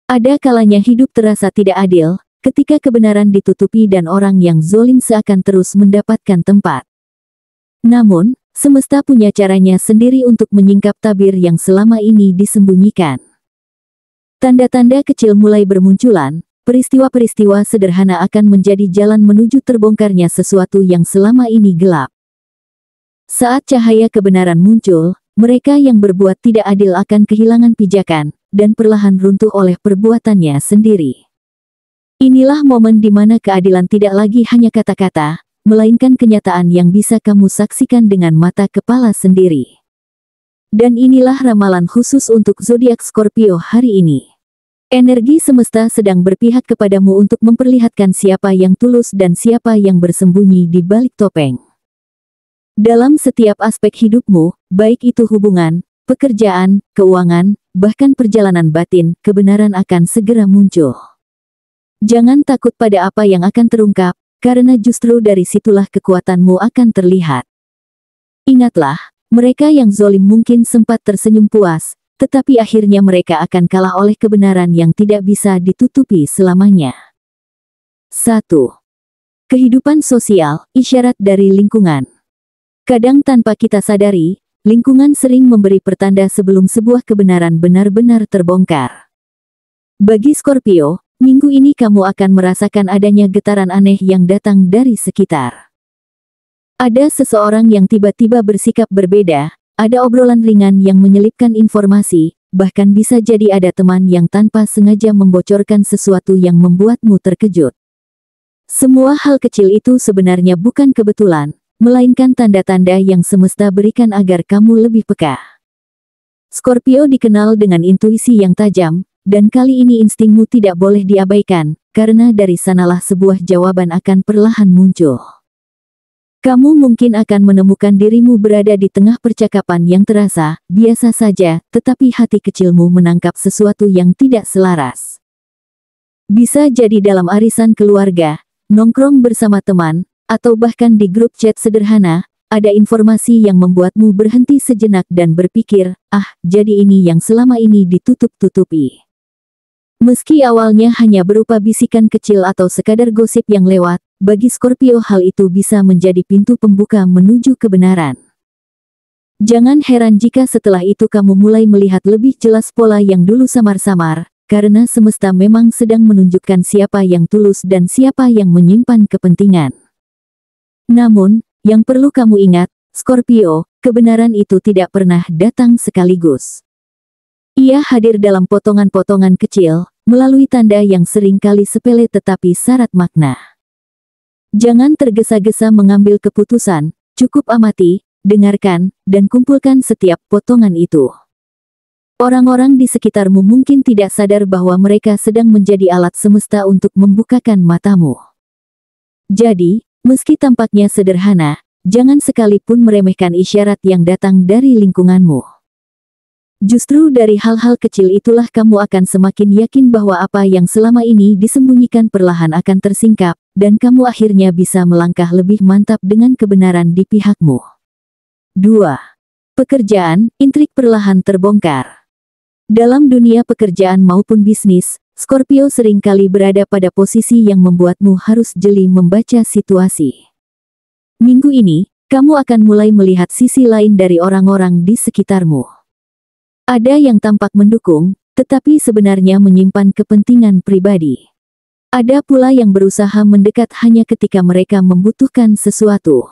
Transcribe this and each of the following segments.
Ada kalanya hidup terasa tidak adil, ketika kebenaran ditutupi dan orang yang zalim seakan terus mendapatkan tempat. Namun, semesta punya caranya sendiri untuk menyingkap tabir yang selama ini disembunyikan. Tanda-tanda kecil mulai bermunculan, peristiwa-peristiwa sederhana akan menjadi jalan menuju terbongkarnya sesuatu yang selama ini gelap. Saat cahaya kebenaran muncul, mereka yang berbuat tidak adil akan kehilangan pijakan, dan perlahan runtuh oleh perbuatannya sendiri. Inilah momen di mana keadilan tidak lagi hanya kata-kata, melainkan kenyataan yang bisa kamu saksikan dengan mata kepala sendiri. Dan inilah ramalan khusus untuk zodiak Scorpio hari ini. Energi semesta sedang berpihak kepadamu untuk memperlihatkan siapa yang tulus dan siapa yang bersembunyi di balik topeng. Dalam setiap aspek hidupmu, baik itu hubungan, pekerjaan, keuangan, bahkan perjalanan batin, kebenaran akan segera muncul. Jangan takut pada apa yang akan terungkap, karena justru dari situlah kekuatanmu akan terlihat. Ingatlah, mereka yang zalim mungkin sempat tersenyum puas, tetapi akhirnya mereka akan kalah oleh kebenaran yang tidak bisa ditutupi selamanya. 1. Kehidupan sosial, isyarat dari lingkungan. Kadang tanpa kita sadari, lingkungan sering memberi pertanda sebelum sebuah kebenaran benar-benar terbongkar. Bagi Scorpio, minggu ini kamu akan merasakan adanya getaran aneh yang datang dari sekitar. Ada seseorang yang tiba-tiba bersikap berbeda, ada obrolan ringan yang menyelipkan informasi, bahkan bisa jadi ada teman yang tanpa sengaja membocorkan sesuatu yang membuatmu terkejut. Semua hal kecil itu sebenarnya bukan kebetulan, melainkan tanda-tanda yang semesta berikan agar kamu lebih peka. Scorpio dikenal dengan intuisi yang tajam, dan kali ini instingmu tidak boleh diabaikan, karena dari sanalah sebuah jawaban akan perlahan muncul. Kamu mungkin akan menemukan dirimu berada di tengah percakapan yang terasa biasa saja, tetapi hati kecilmu menangkap sesuatu yang tidak selaras. Bisa jadi dalam arisan keluarga, nongkrong bersama teman, atau bahkan di grup chat sederhana, ada informasi yang membuatmu berhenti sejenak dan berpikir, jadi ini yang selama ini ditutup-tutupi. Meski awalnya hanya berupa bisikan kecil atau sekadar gosip yang lewat, bagi Scorpio hal itu bisa menjadi pintu pembuka menuju kebenaran. Jangan heran jika setelah itu kamu mulai melihat lebih jelas pola yang dulu samar-samar, karena semesta memang sedang menunjukkan siapa yang tulus dan siapa yang menyimpan kepentingan. Namun, yang perlu kamu ingat, Scorpio, kebenaran itu tidak pernah datang sekaligus. Ia hadir dalam potongan-potongan kecil, melalui tanda yang sering kali sepele tetapi syarat makna. Jangan tergesa-gesa mengambil keputusan, cukup amati, dengarkan, dan kumpulkan setiap potongan itu. Orang-orang di sekitarmu mungkin tidak sadar bahwa mereka sedang menjadi alat semesta untuk membukakan matamu. Jadi, meski tampaknya sederhana, jangan sekalipun meremehkan isyarat yang datang dari lingkunganmu. Justru dari hal-hal kecil itulah kamu akan semakin yakin bahwa apa yang selama ini disembunyikan perlahan akan tersingkap, dan kamu akhirnya bisa melangkah lebih mantap dengan kebenaran di pihakmu. 2. Pekerjaan, intrik perlahan terbongkar. Dalam dunia pekerjaan maupun bisnis, Scorpio seringkali berada pada posisi yang membuatmu harus jeli membaca situasi. Minggu ini, kamu akan mulai melihat sisi lain dari orang-orang di sekitarmu. Ada yang tampak mendukung, tetapi sebenarnya menyimpan kepentingan pribadi. Ada pula yang berusaha mendekat hanya ketika mereka membutuhkan sesuatu.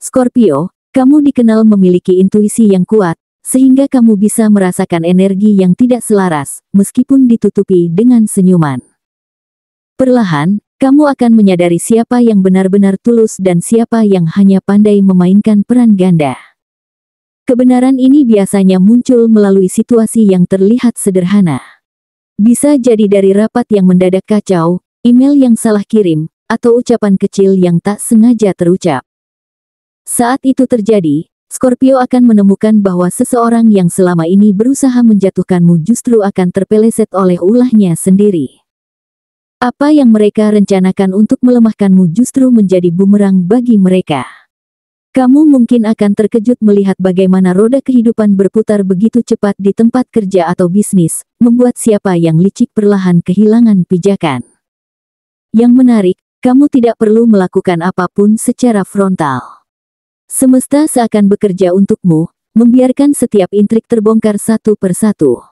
Scorpio, kamu dikenal memiliki intuisi yang kuat, sehingga kamu bisa merasakan energi yang tidak selaras, meskipun ditutupi dengan senyuman. Perlahan, kamu akan menyadari siapa yang benar-benar tulus dan siapa yang hanya pandai memainkan peran ganda. Kebenaran ini biasanya muncul melalui situasi yang terlihat sederhana. Bisa jadi dari rapat yang mendadak kacau, email yang salah kirim, atau ucapan kecil yang tak sengaja terucap. Saat itu terjadi, Scorpio akan menemukan bahwa seseorang yang selama ini berusaha menjatuhkanmu justru akan terpeleset oleh ulahnya sendiri. Apa yang mereka rencanakan untuk melemahkanmu justru menjadi bumerang bagi mereka. Kamu mungkin akan terkejut melihat bagaimana roda kehidupan berputar begitu cepat di tempat kerja atau bisnis, membuat siapa yang licik perlahan kehilangan pijakan. Yang menarik, kamu tidak perlu melakukan apapun secara frontal. Semesta seakan bekerja untukmu, membiarkan setiap intrik terbongkar satu persatu.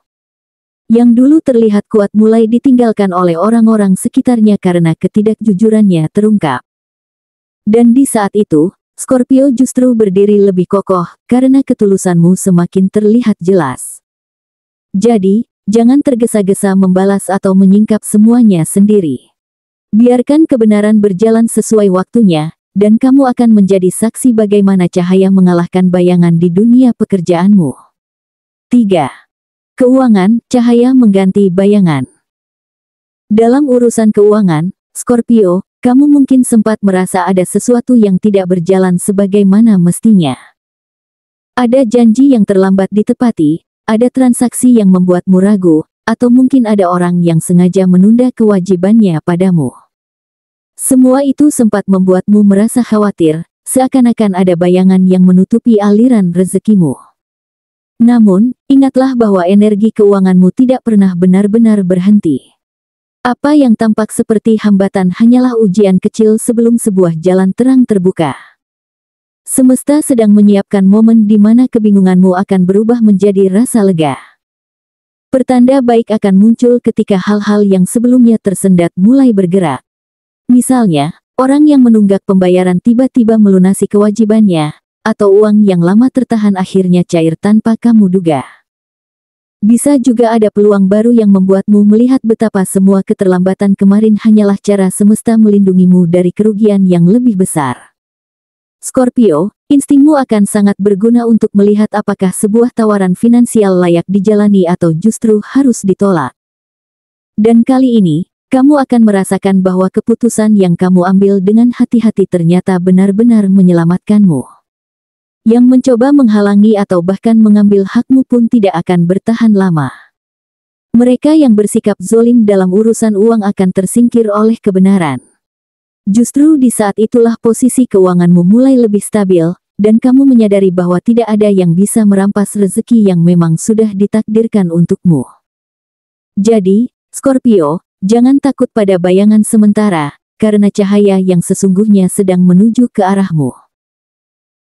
Yang dulu terlihat kuat mulai ditinggalkan oleh orang-orang sekitarnya karena ketidakjujurannya terungkap. Dan di saat itu, Scorpio justru berdiri lebih kokoh, karena ketulusanmu semakin terlihat jelas. Jadi, jangan tergesa-gesa membalas atau menyingkap semuanya sendiri. Biarkan kebenaran berjalan sesuai waktunya, dan kamu akan menjadi saksi bagaimana cahaya mengalahkan bayangan di dunia pekerjaanmu. 3. Keuangan, cahaya mengganti bayangan. Dalam urusan keuangan, Scorpio, kamu mungkin sempat merasa ada sesuatu yang tidak berjalan sebagaimana mestinya. Ada janji yang terlambat ditepati, ada transaksi yang membuatmu ragu, atau mungkin ada orang yang sengaja menunda kewajibannya padamu. Semua itu sempat membuatmu merasa khawatir, seakan-akan ada bayangan yang menutupi aliran rezekimu. Namun, ingatlah bahwa energi keuanganmu tidak pernah benar-benar berhenti. Apa yang tampak seperti hambatan hanyalah ujian kecil sebelum sebuah jalan terang terbuka. Semesta sedang menyiapkan momen di mana kebingunganmu akan berubah menjadi rasa lega. Pertanda baik akan muncul ketika hal-hal yang sebelumnya tersendat mulai bergerak. Misalnya, orang yang menunggak pembayaran tiba-tiba melunasi kewajibannya, atau uang yang lama tertahan akhirnya cair tanpa kamu duga. Bisa juga ada peluang baru yang membuatmu melihat betapa semua keterlambatan kemarin hanyalah cara semesta melindungimu dari kerugian yang lebih besar. Scorpio, instingmu akan sangat berguna untuk melihat apakah sebuah tawaran finansial layak dijalani atau justru harus ditolak. Dan kali ini, kamu akan merasakan bahwa keputusan yang kamu ambil dengan hati-hati ternyata benar-benar menyelamatkanmu. Yang mencoba menghalangi atau bahkan mengambil hakmu pun tidak akan bertahan lama. Mereka yang bersikap zolim dalam urusan uang akan tersingkir oleh kebenaran. Justru di saat itulah posisi keuanganmu mulai lebih stabil, dan kamu menyadari bahwa tidak ada yang bisa merampas rezeki yang memang sudah ditakdirkan untukmu. Jadi, Scorpio, jangan takut pada bayangan sementara, karena cahaya yang sesungguhnya sedang menuju ke arahmu.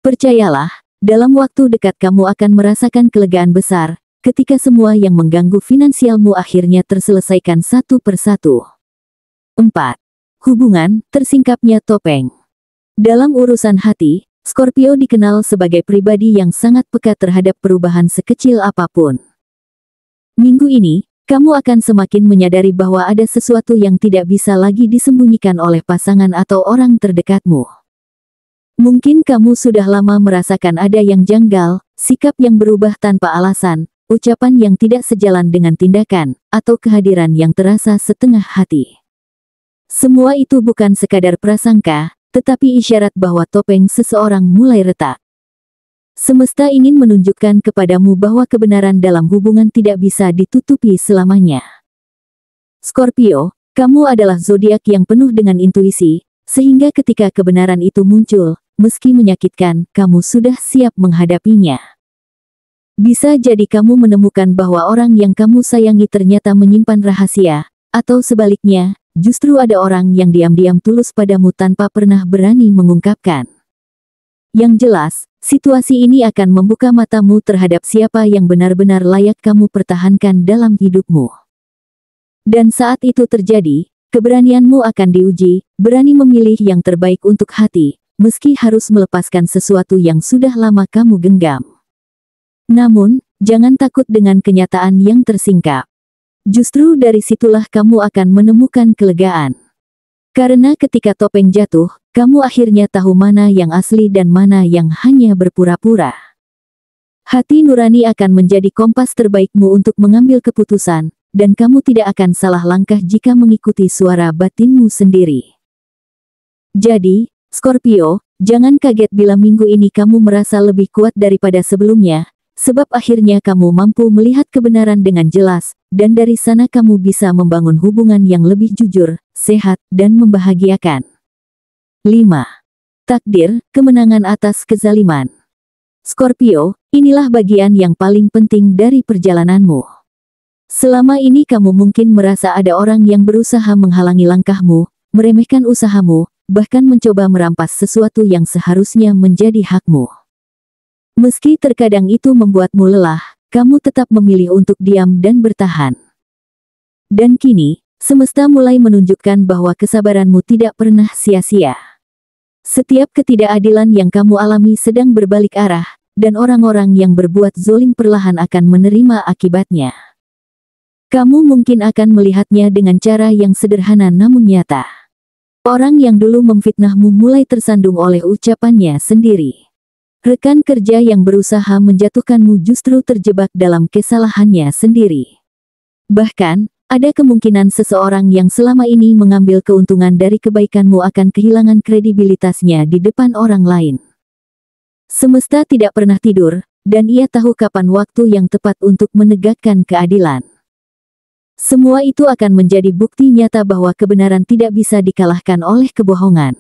Percayalah, dalam waktu dekat kamu akan merasakan kelegaan besar, ketika semua yang mengganggu finansialmu akhirnya terselesaikan satu persatu. 4. Hubungan, tersingkapnya topeng. Dalam urusan hati, Scorpio dikenal sebagai pribadi yang sangat peka terhadap perubahan sekecil apapun. Minggu ini, kamu akan semakin menyadari bahwa ada sesuatu yang tidak bisa lagi disembunyikan oleh pasangan atau orang terdekatmu. Mungkin kamu sudah lama merasakan ada yang janggal, sikap yang berubah tanpa alasan, ucapan yang tidak sejalan dengan tindakan, atau kehadiran yang terasa setengah hati. Semua itu bukan sekadar prasangka, tetapi isyarat bahwa topeng seseorang mulai retak. Semesta ingin menunjukkan kepadamu bahwa kebenaran dalam hubungan tidak bisa ditutupi selamanya. Scorpio, kamu adalah zodiak yang penuh dengan intuisi, sehingga ketika kebenaran itu muncul, meski menyakitkan, kamu sudah siap menghadapinya. Bisa jadi kamu menemukan bahwa orang yang kamu sayangi ternyata menyimpan rahasia, atau sebaliknya, justru ada orang yang diam-diam tulus padamu tanpa pernah berani mengungkapkan. Yang jelas, situasi ini akan membuka matamu terhadap siapa yang benar-benar layak kamu pertahankan dalam hidupmu. Dan saat itu terjadi, keberanianmu akan diuji, berani memilih yang terbaik untuk hati, meski harus melepaskan sesuatu yang sudah lama kamu genggam. Namun, jangan takut dengan kenyataan yang tersingkap. Justru dari situlah kamu akan menemukan kelegaan. Karena ketika topeng jatuh, kamu akhirnya tahu mana yang asli dan mana yang hanya berpura-pura. Hati nurani akan menjadi kompas terbaikmu untuk mengambil keputusan, dan kamu tidak akan salah langkah jika mengikuti suara batinmu sendiri. Jadi, Scorpio, jangan kaget bila minggu ini kamu merasa lebih kuat daripada sebelumnya, sebab akhirnya kamu mampu melihat kebenaran dengan jelas, dan dari sana kamu bisa membangun hubungan yang lebih jujur, sehat, dan membahagiakan. 5. Takdir, kemenangan atas kezaliman. Scorpio, inilah bagian yang paling penting dari perjalananmu. Selama ini kamu mungkin merasa ada orang yang berusaha menghalangi langkahmu, meremehkan usahamu, bahkan mencoba merampas sesuatu yang seharusnya menjadi hakmu. Meski terkadang itu membuatmu lelah, kamu tetap memilih untuk diam dan bertahan. Dan kini, semesta mulai menunjukkan bahwa kesabaranmu tidak pernah sia-sia. Setiap ketidakadilan yang kamu alami sedang berbalik arah, dan orang-orang yang berbuat zolim perlahan akan menerima akibatnya. Kamu mungkin akan melihatnya dengan cara yang sederhana namun nyata. Orang yang dulu memfitnahmu mulai tersandung oleh ucapannya sendiri. Rekan kerja yang berusaha menjatuhkanmu justru terjebak dalam kesalahannya sendiri. Bahkan, ada kemungkinan seseorang yang selama ini mengambil keuntungan dari kebaikanmu akan kehilangan kredibilitasnya di depan orang lain. Semesta tidak pernah tidur, dan ia tahu kapan waktu yang tepat untuk menegakkan keadilan. Semua itu akan menjadi bukti nyata bahwa kebenaran tidak bisa dikalahkan oleh kebohongan.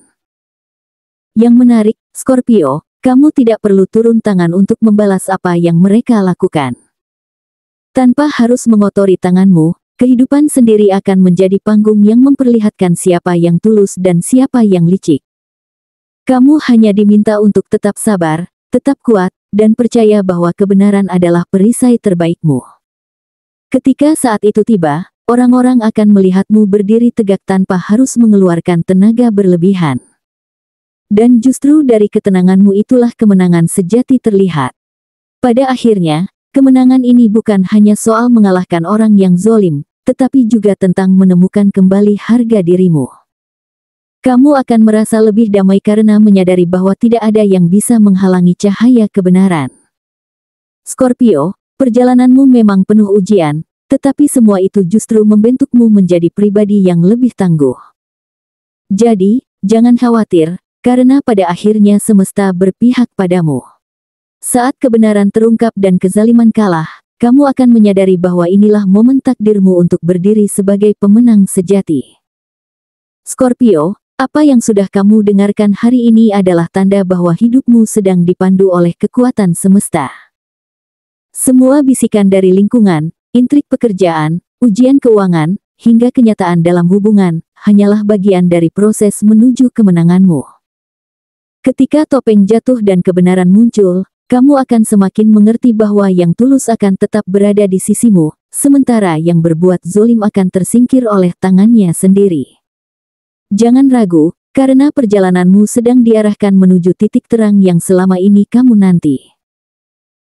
Yang menarik, Scorpio, kamu tidak perlu turun tangan untuk membalas apa yang mereka lakukan. Tanpa harus mengotori tanganmu, kehidupan sendiri akan menjadi panggung yang memperlihatkan siapa yang tulus dan siapa yang licik. Kamu hanya diminta untuk tetap sabar, tetap kuat, dan percaya bahwa kebenaran adalah perisai terbaikmu. Ketika saat itu tiba, orang-orang akan melihatmu berdiri tegak tanpa harus mengeluarkan tenaga berlebihan. Dan justru dari ketenanganmu itulah kemenangan sejati terlihat. Pada akhirnya, kemenangan ini bukan hanya soal mengalahkan orang yang zolim, tetapi juga tentang menemukan kembali harga dirimu. Kamu akan merasa lebih damai karena menyadari bahwa tidak ada yang bisa menghalangi cahaya kebenaran. Scorpio, perjalananmu memang penuh ujian, tetapi semua itu justru membentukmu menjadi pribadi yang lebih tangguh. Jadi, jangan khawatir, karena pada akhirnya semesta berpihak padamu. Saat kebenaran terungkap dan kezaliman kalah, kamu akan menyadari bahwa inilah momen takdirmu untuk berdiri sebagai pemenang sejati. Scorpio, apa yang sudah kamu dengarkan hari ini adalah tanda bahwa hidupmu sedang dipandu oleh kekuatan semesta. Semua bisikan dari lingkungan, intrik pekerjaan, ujian keuangan, hingga kenyataan dalam hubungan, hanyalah bagian dari proses menuju kemenanganmu. Ketika topeng jatuh dan kebenaran muncul, kamu akan semakin mengerti bahwa yang tulus akan tetap berada di sisimu, sementara yang berbuat zolim akan tersingkir oleh tangannya sendiri. Jangan ragu, karena perjalananmu sedang diarahkan menuju titik terang yang selama ini kamu nanti.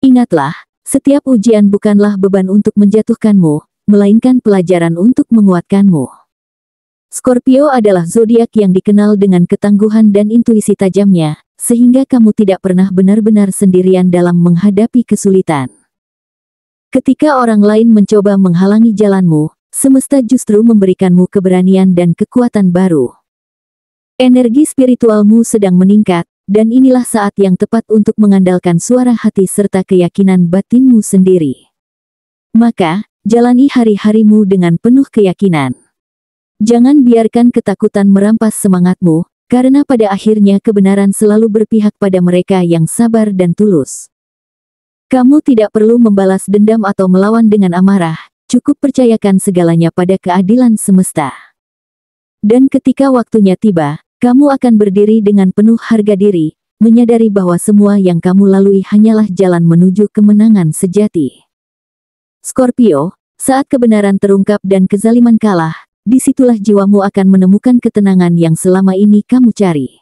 Ingatlah, setiap ujian bukanlah beban untuk menjatuhkanmu, melainkan pelajaran untuk menguatkanmu. Scorpio adalah zodiak yang dikenal dengan ketangguhan dan intuisi tajamnya, sehingga kamu tidak pernah benar-benar sendirian dalam menghadapi kesulitan. Ketika orang lain mencoba menghalangi jalanmu, semesta justru memberikanmu keberanian dan kekuatan baru. Energi spiritualmu sedang meningkat, dan inilah saat yang tepat untuk mengandalkan suara hati serta keyakinan batinmu sendiri. Maka, jalani hari-harimu dengan penuh keyakinan. Jangan biarkan ketakutan merampas semangatmu, karena pada akhirnya kebenaran selalu berpihak pada mereka yang sabar dan tulus. Kamu tidak perlu membalas dendam atau melawan dengan amarah, cukup percayakan segalanya pada keadilan semesta. Dan ketika waktunya tiba, kamu akan berdiri dengan penuh harga diri, menyadari bahwa semua yang kamu lalui hanyalah jalan menuju kemenangan sejati. Scorpio, saat kebenaran terungkap dan kezaliman kalah, disitulah jiwamu akan menemukan ketenangan yang selama ini kamu cari.